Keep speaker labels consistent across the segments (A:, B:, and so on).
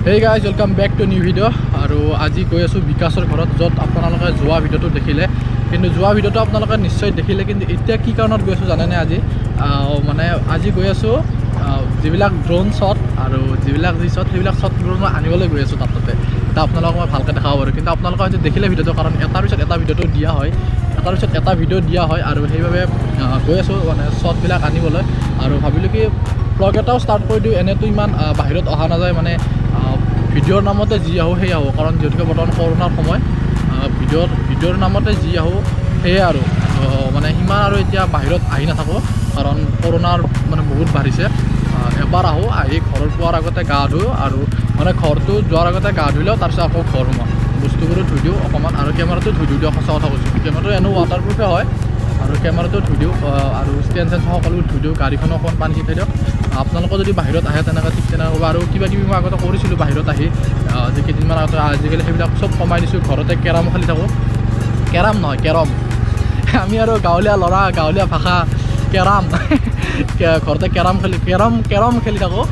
A: Hey guys, welcome back to new video. আৰু আজি গৈ আছো বিকাশৰ ঘৰত যত আপোনালোকে যোৱা ভিডিওটো দেখিলে কিন্তু যোৱা ভিডিওটো আপোনালোকে নিশ্চয় দেখিলে কিন্তু এতিয়া কি কাৰণত গৈ আছো জানেনে আজি মানে আজি গৈ আছো যিবিলাক ড্ৰোন শ্বট আৰু যিবিলাক শ্বট সেইবিলাক শ্বট মই আনিবলৈ গৈ আছো তাতে তা আপোনালোকক মই ভালকৈ দেখাব পাৰো কিন্তু আপোনালোকে হয়তো দেখিলে ভিডিওটো কাৰণ এটাৰ পিছত এটা ভিডিওটো দিয়া হয় এটাৰ পিছত এটা ভিডিও দিয়া হয় আৰু সেইভাবে গৈ আছো মানে শ্বটবিলাক আনিবলৈ আৰু ভাবিলো কি ব্লগ এটাও ষ্টাৰ্ট কৰি দিওঁ এনেতো ইমান বাহিৰত অহা নাযায় মানে ভিডিওৰ নামতে যি আহো সেই আহো কাৰণ যেহেতু বৰ্তমান কৰোনাৰ সময় ভিডিওৰ নামতে যি আহো সেয়ে আৰু মানে সিমান আৰু এতিয়া বাহিৰত আহি নাথাকো কাৰণ কৰোনাৰ মানে বহুত বাঢ়িছে এবাৰ আহো আহি ঘৰৰ পোৱাৰ আগতে গা ধুওঁ আৰু মানে ঘৰটো যোৱাৰ আগতে গা ধুই লওঁ তাৰপিছত আকৌ ঘৰ সোমাওঁ বস্তুবোৰো ধুই দিওঁ অকণমান আৰু কেমেৰাটো ধুই দিওঁ সঁচা কথা কৈছোঁ কেমেৰাটো এনেও ৱাটাৰপ্ৰুফে হয় আৰু কেমেৰাটো ধুই দিওঁ আৰু ষ্টেণ্ড চেণ্ড সকলো ধুই দিওঁ গাড়ীখনো অকণমান পানী ছিটাই দিওঁ আপোনালোকে যদি বাহিৰত আহে তেনেকৈ ঠিক তেনেকৈ ক'ব আৰু কিবা কিবি মই আগতে কৰিছিলোঁ বাহিৰত আহি যে কেইদিনমান আগতে আজিকালি সেইবিলাক চব কমাই দিছোঁ ঘৰতে কেৰাম খেলি থাকোঁ কেৰাম নহয় কেৰম আমি আৰু গাঁৱলীয়া ল'ৰা গাঁৱলীয়া ভাষা কেৰাম ঘৰতে কেৰম খেলি থাকোঁ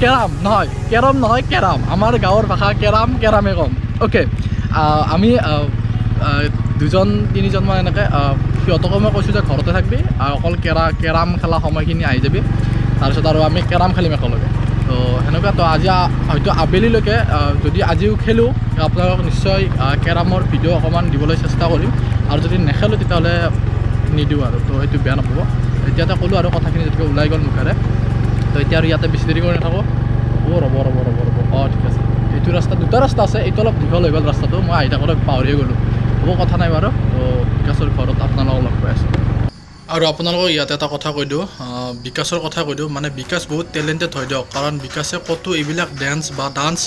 A: কেৰম নহয় কেৰাম আমাৰ গাঁৱৰ ভাষা কেৰামে ক'ম অ'কে আমি দুজন তিনিজনমান এনেকৈ সিহঁতকো মই কৈছোঁ যে ঘৰতে থাকবি অকল কেৰাম খেলা সময়খিনি আহি যাবি তাৰপিছত আৰু আমি কেৰাম খেলিম একেলগে তো সেনেকুৱা তো আজি হয়তো আবেলিলৈকে যদি আজিও খেলোঁ আপোনালোকক নিশ্চয় কেৰামৰ ভিডিঅ' অকণমান দিবলৈ চেষ্টা কৰিম আৰু যদি নেখেলোঁ তেতিয়াহ'লে নিদিওঁ আৰু তো সেইটো বেয়া নাপাব এতিয়াতে ক'লোঁ আৰু কথাখিনি যেতিয়াকৈ ওলাই গ'ল মুখেৰে তো এতিয়া আৰু ইয়াতে বেছি দেৰি কৰি নাথাকোঁ ৰ'ব ঠিক আছে এইটো ৰাস্তা দুটা ৰাস্তা আছে এইটো অলপ দীঘল হৈ গ'ল ৰাস্তাটো মই আহি থাকোঁতে পাহৰিয়ে গ'লোঁ হ'ব কথা নাই বাৰু তো বিকাশৰ ঘৰত আপোনালোকক লগ পাই আছোঁ আৰু আপোনালোকক ইয়াতে এটা কথা কৈ দিওঁ বিকাশৰ কথা কৈ দিওঁ মানে বিকাশ বহুত টেলেণ্টেড হয় দিয়ক কাৰণ বিকাশে ক'তো এইবিলাক ডান্স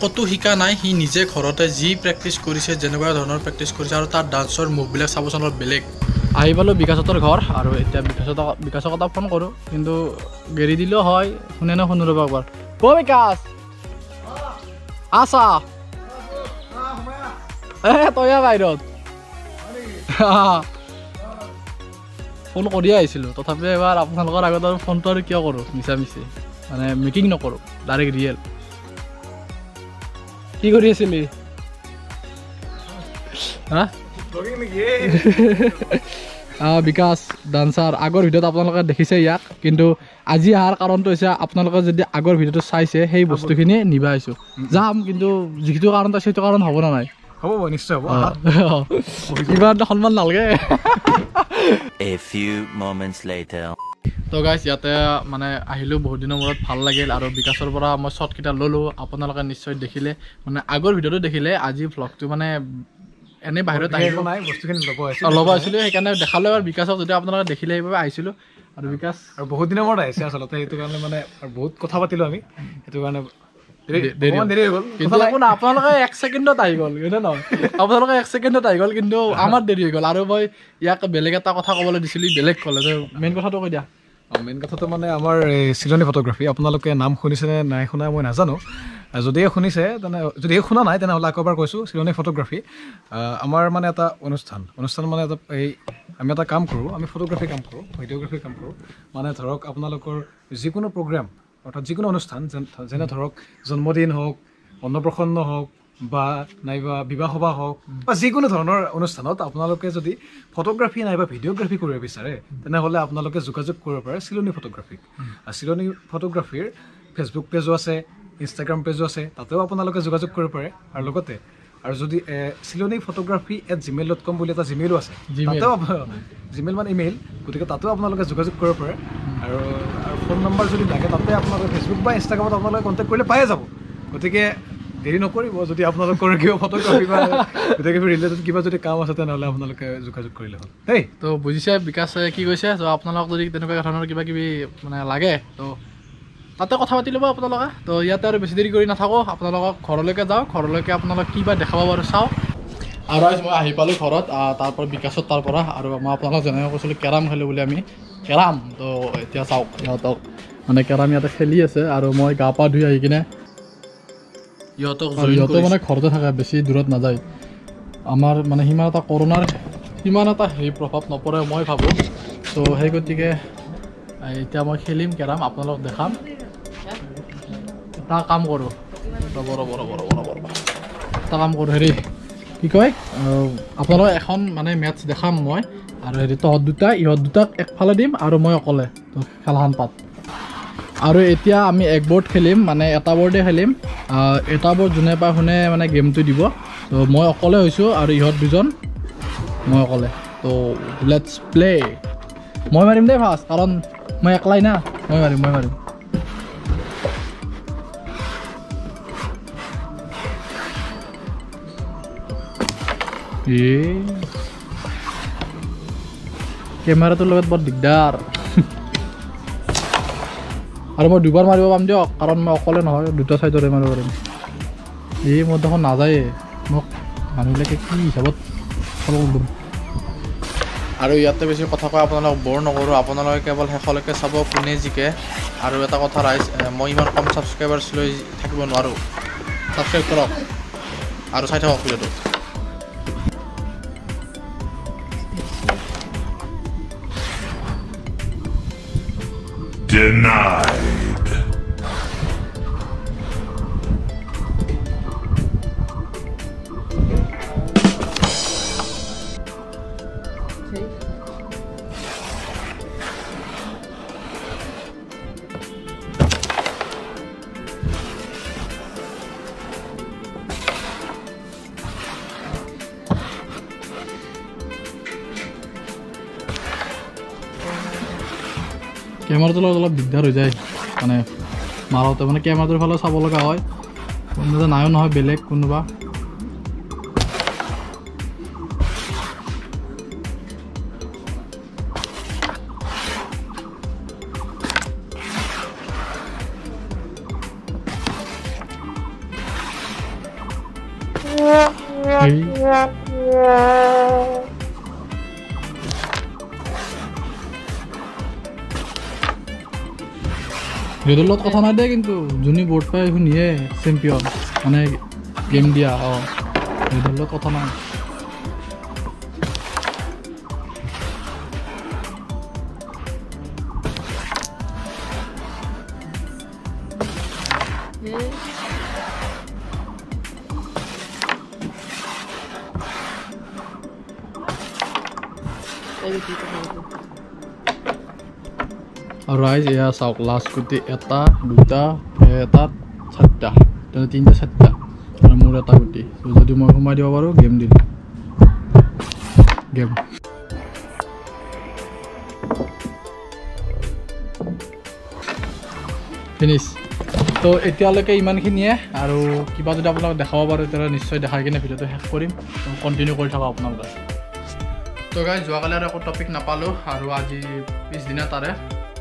A: ক'তো শিকা নাই সি নিজে ঘৰতে যি প্ৰেক্টিছ কৰিছে যেনেকুৱা ধৰণৰ প্ৰেক্টিছ কৰিছে আৰু তাৰ ডান্সৰ মুভবিলাক চাবচোন অলপ বেলেগ আহি পালোঁ বিকাশহঁতৰ ঘৰ আৰু এতিয়া বিকাশক এটা ফোন কৰোঁ কিন্তু গেৰি দিলেও হয় শুনে শুনো ৰ'ব একবাৰ বিকাশ আছা তই বাহিৰত ফোন কৰিয়ে আহিছিলোঁ তথাপি এবাৰ আপোনালোকৰ আগত আৰু ফোনটো আৰু কিয় কৰোঁ মিছামিছি মানে মেকিং নকৰোঁ ডাইৰেক্ট ৰিয়েল কি কৰি আছিলি বিকাশ ডান্সাৰ আগৰ ভিডিঅ'ত আপোনালোকে দেখিছে ইয়াক কিন্তু আজি অহাৰ কাৰণটো হৈছে আপোনালোকে যদি আগৰ ভিডিঅ'টো চাইছে সেই বস্তুখিনি নিবা আহিছোঁ যাম কিন্তু যিটো কাৰণ আছে সেইটো কাৰণ হ'ব না নাই হ'ব নিশ্চয় হ'ব কিবা এটা সন্মান নালাগে
B: A few moments later.
A: তো গাইজ ইয়াতে মানে আহিলোঁ বহুত দিনৰ মূৰত ভাল লাগিল আৰু বিকাশৰ পৰা মই শ্বটকেইটা ল'লোঁ আপোনালোকে নিশ্চয় দেখিলে মানে আগৰ ভিডিঅ'টো দেখিলে আজি ভ্লগটো মানে এনেই বাহিৰত আহিব নাই বস্তুখিনি ল'ব আহিছিলোঁ সেইকাৰণে দেখালোঁ আৰু বিকাশক যদি আপোনালোকে দেখিলে সেইবাবে আহিছিলোঁ আৰু বিকাশ
C: আৰু বহুত দিনৰ মূৰত আহিছে আচলতে সেইটো কাৰণে মানে বহুত কথা পাতিলোঁ আমি সেইটো কাৰণে দেৰি হৈ গ'ল
A: কিন্তু আপোনালোকে 1 ছেকেণ্ডত আহি গ'ল কিন্তু নহয় আপোনালোকে 1 ছেকেণ্ডত আহি গ'ল কিন্তু আমাৰ দেৰি হৈ গ'ল আৰু মই ইয়াক বেলেগ এটা কথা ক'বলৈ দিছিলোঁ বেলেগ ক'লে যে মেইন কথাটো কৈ দিয়া
C: মেইন কথাটো মানে আমাৰ এই চিলনী ফটোগ্ৰাফী আপোনালোকে নাম শুনিছেনে নাই শুনা মই নাজানো যদিহে শুনিছে তেনে যদিহে শুনা নাই তেনেহ'লে আকৌ এবাৰ কৈছোঁ চিলনী ফটোগ্ৰাফী আমাৰ মানে এটা অনুষ্ঠান মানে এটা এই আমি এটা কাম কৰোঁ আমি ফটোগ্ৰাফী কাম কৰোঁ ভিডিঅ'গ্ৰাফী কাম কৰোঁ মানে ধৰক আপোনালোকৰ যিকোনো প্ৰগ্ৰেম অৰ্থাৎ যিকোনো অনুষ্ঠান যেনে ধৰক জন্মদিন হওক অন্নপ্ৰসন্ন হওক বা নাইবা বিবাহ সভা হওক বা যিকোনো ধৰণৰ অনুষ্ঠানত আপোনালোকে যদি ফটোগ্ৰাফী নাইবা ভিডিঅ'গ্ৰাফী কৰিব বিচাৰে তেনেহ'লে আপোনালোকে যোগাযোগ কৰিব পাৰে চিলনী ফটোগ্ৰাফীক চিলনী ফটোগ্ৰাফীৰ ফেচবুক পেজো আছে ইনষ্টাগ্ৰাম পেজো আছে তাতেও আপোনালোকে যোগাযোগ কৰিব পাৰে আৰু লগতে আৰু যদি চিলনী photography@gmail.com বুলি এটা জিমেইলো আছে তাতেও জিমেইল মানে ইমেইল গতিকে তাতেও আপোনালোকে যোগাযোগ কৰিব পাৰে আৰু ফোন নম্বৰ যদি লাগে তাতে আপোনালোকে ফেচবুক বা ইনষ্টাগ্ৰামত আপোনালোকে কণ্টেক্ট কৰিলে পায়ে যাব গতিকে দেৰি নকৰিব যদি আপোনালোকৰ কিবা ফটোগ্ৰাফী বা ভিডিঅ'গ্ৰাফী ৰিলেটেড কিবা যদি কাম আছে তেনেহ'লে আপোনালোকে যোগাযোগ কৰিলে হ'ল দেই
A: তো বুজিছে বিকাশে কি কৈছে তো আপোনালোকক যদি তেনেকুৱা ধৰণৰ কিবা কিবি মানে লাগে তো তাতে কথা পাতি ল'ব আপোনালোকে তো ইয়াতে আৰু বেছি দেৰি কৰি নাথাকোঁ আপোনালোকক ঘৰলৈকে যাওঁ ঘৰলৈকে আপোনালোক কিবা দেখাব বাৰু চাওঁ আৰু মই আহি পালোঁ ঘৰত তাৰপৰা বিকাশত তাৰপৰা আৰু মই আপোনালোকক যেনেকৈ কৈছিলোঁ কেৰাম খেলোঁ বুলি আমি কেৰাম তো এতিয়া চাওক সিহঁতক মানে কেৰাম ইয়াতে খেলি আছে আৰু মই গা পা ধুই আহি কিনে সিহঁতক মানে ঘৰতে থাকে বেছি দূৰত নাযায় আমাৰ মানে সিমান এটা কৰোণাৰ সিমান এটা হেৰি প্ৰভাৱ নপৰে মই ভাবোঁ তো সেই গতিকে এতিয়া মই খেলিম কেৰাম আপোনালোক দেখাম এটা কাম কৰোঁ এটা কাম কৰোঁ হেৰি কি কয় আপোনালোকক এখন মানে মেটচ দেখাম মই আৰু হেৰি তহঁত দুটা ইহঁত দুটাক একফালে দিম আৰু মই অকলে খেলখন পাত আৰু এতিয়া আমি এক বৰ্ড খেলিম মানে এটা বৰ্ডে খেলিম এটা বৰ্ড যোনে পায় শুনে মানে গেমটো দিব তো মই অকলে হৈছোঁ আৰু ইহঁত দুজন মই অকলে তো লেটছ প্লে মই মাৰিম দেই ফাৰ্ষ্ট কাৰণ মই একলাই না মই মাৰিম কেমেৰাটোৰ লগত বৰ দিগদাৰ আৰু মই দুবাৰ মাৰিব পাম দিয়ক কাৰণ মই অকলে নহয় দুটা চাইডৰে মাৰিব পাৰিম মোৰ দেখোন নাযায়ে মোক মানুহবিলাকে কি হিচাপত ফ'ল' কৰিম আৰু ইয়াতে বেছি কথা কয় আপোনালোকক ব'ৰ নকৰোঁ আপোনালোকে কেৱল শেষলৈকে চাব কোনে জিকে আৰু এটা কথা ৰাইজ মই ইমান কম ছাবস্ক্ৰাইবাৰ্ছ লৈ থাকিব নোৱাৰোঁ ছাবস্ক্ৰাইব কৰক আৰু চাই থাকক ভিডিঅ'টো
D: Denied.
A: কেমেৰাটোৰ লগত অলপ দিগদাৰ হৈ যায় মানে মাৰোঁতে মানে কেমেৰাটোৰ ফালে চাব লগা হয় কোনোবা নাইও নহয় বেলেগ কোনোবা সিহঁতৰ লগত কথা নাই দে কিন্তু যোনে বৰ্ড পাই শুনিয়ে চেম্পিয়ন মানে গেম দিয়া সিহঁতৰ লগত কথা নাই আৰু ৰাইজ এয়া চাওক লাষ্ট গুটি এটা দুটা এটা চাৰিটা তিনিটা চাৰিটা আৰু মোৰ এটা গুটি যদি মই সোমাই দিব পাৰোঁ গেম দিম গেম ফিনিছ তো এতিয়ালৈকে ইমানখিনিয়ে আৰু কিবা যদি আপোনালোকক দেখাব পাৰোঁ তেতিয়াহ'লে নিশ্চয় দেখাই কিনে ভিডিঅ'টো শেষ কৰিম কণ্টিনিউ কৰি থাকক আপোনালোকে তো গাইজ যোৱাকালি আৰু একো টপিক নাপালোঁ আৰু আজি পিছদিনা তাৰে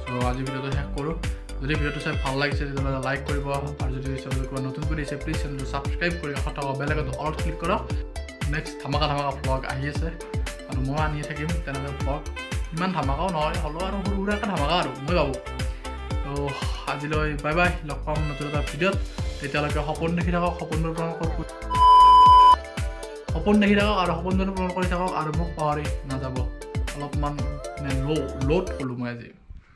A: তো আজি ভিডিঅ'টো শেষ কৰোঁ যদি ভিডিঅ'টো চাই ভাল লাগিছে তেতিয়াহ'লে লাইক কৰিব আৰু যদি চেনেলটো কিবা নতুন কৰি আছে প্লিজ চেনেলটো ছাবস্ক্ৰাইব কৰি কাষত থকা বেলেগত অলত ক্লিক কৰক নেক্সট ধামাকা ভ্লগ আহি আছে আৰু মই আনি থাকিম তেনেকৈ ভ্লগ ইমান ধামাকাও নহয় হ'লেও আৰু সৰু সুৰাকৈ ধামাকা আৰু মই ভাবোঁ তো আজিলৈ বাই বাই লগ পাম নতুন এটা ভিডিঅ'ত তেতিয়ালৈকে সপোন দেখি থাকক সপোনবোৰ পূৰণ আৰু সপোনবোৰ পূৰণ কৰি থাকক আৰু মোক পাহৰি নাযাব অলপমান লোড ক'লোঁ মই আজি